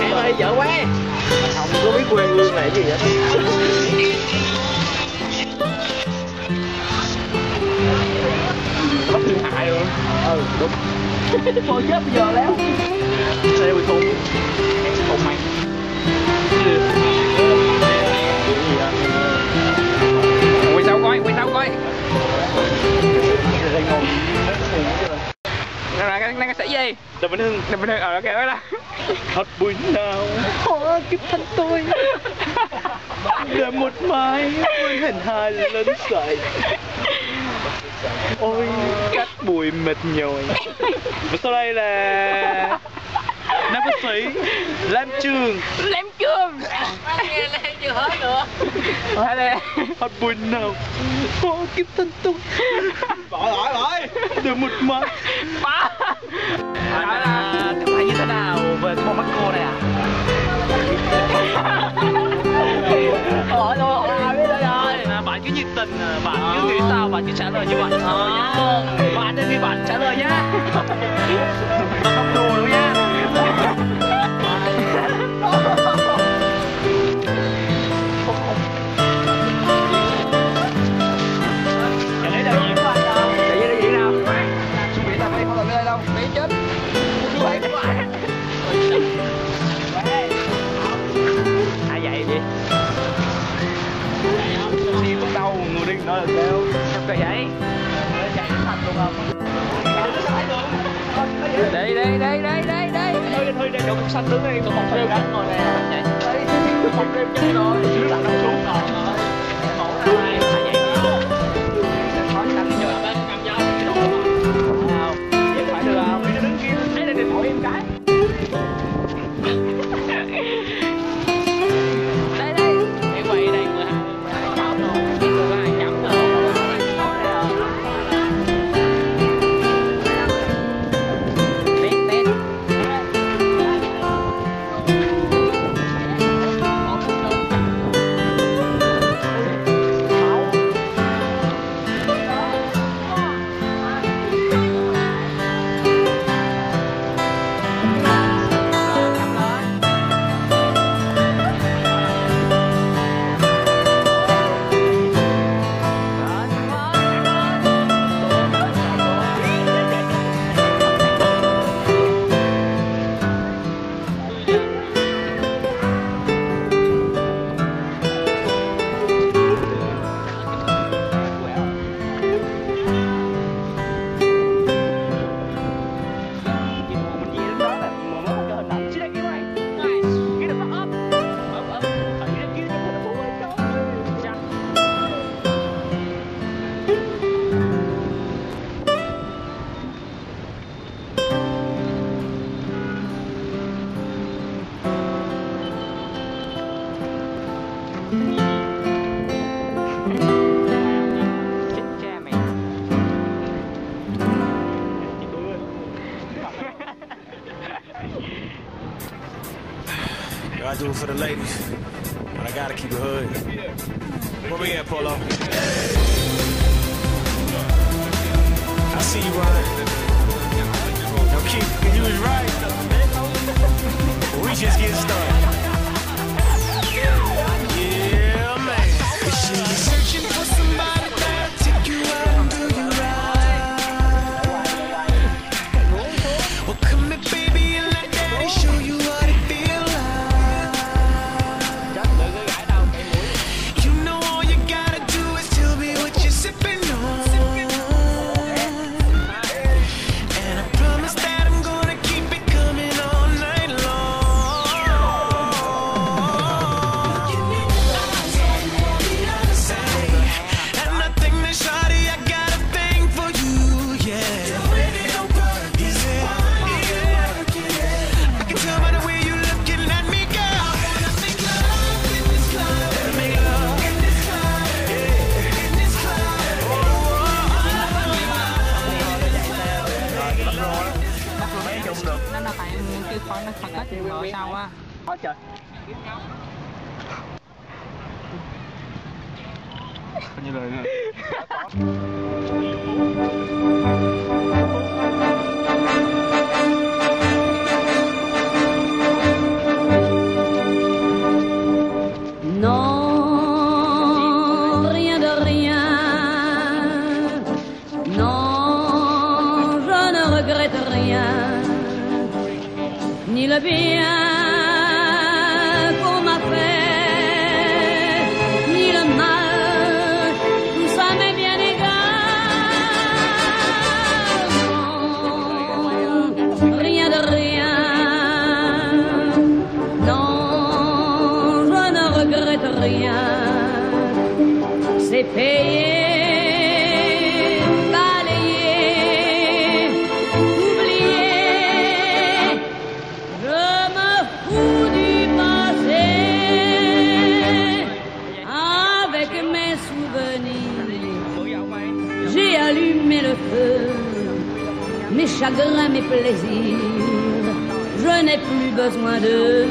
Em ơi dở quá. Không có biết quê hương này gì vậy. Bắt thương hại luôn. Đúng. Thôi chết bây giờ léo. Xe bị thùng. Em sẽ thùng mày. Quay sao coi, quay sao coi. Đang xảy gì? Đàm Vĩnh Hưng. Đàm Vĩnh Hưng, ok đó là. Thật buồn nào hóa kiếp thân tôi. Để một mai quên hình hài lớn dậy. Ôi cắt bụi mệt nhồi. Và sau đây là nam ca sĩ Lam Trường. Lam Trường. Nghe Lam chưa hết nữa. Hay là thật buồn nào hóa kiếp thân tôi. Bỏ được một mai. Bỏ. Hỏi là cảm thấy như thế nào về cái con mắt cô này à? Hỏi luôn, ai biết rồi. Bạn cứ nhiệt tình, bạn cứ nghĩ sao, bạn cứ trả lời như vậy thôi nhá. Bạn nên khi bạn trả lời nhá. Không đùa đâu nhá. Ai vậy đi? Đi bắt đầu người đi nói là sao? Sao vậy? Chạy thành luôn không? Đây. Thôi đây chỗ cục xanh đứng đây, tôi một đêm đánh ngồi nè. Chạy. Một đêm chơi rồi. Chứ là đâu xuống rồi. Một hai vậy đó. Hỏi đánh cho bên cầm dao cái đồ mà. Vậy phải được không? Đi đứng kia. Đấy là điện thoại em cái. I do it for the ladies, but I gotta keep it hood. Where we at, Polo? I see you, Ryan. No, Keith, you was right. We just getting started. Yeah, man. She's searching for somebody that'll take you out and do you right. Well, come here, baby, and let daddy show you what it feels like. You know all you gotta do is tell me what you're sipping on. And I promise that I'm gonna keep it coming all night long. You need to know what the other say. And nothing to shawty, I got a thing for you, yeah. I can tell by the way you looking at me, girl. I wanna make love in this club. Make love in this club. In this club. Nó là tại cái con nó thật hết rồi sao á? Có trời. Như lời nữa. bien qu'on m'a fait, ni le mal, tout ça m'est bien égal. Non, rien de rien. Non, je ne regrette rien. C'est payé. J'ai allumé le feu, mes chagrins, mes plaisirs, je n'ai plus besoin d'eux.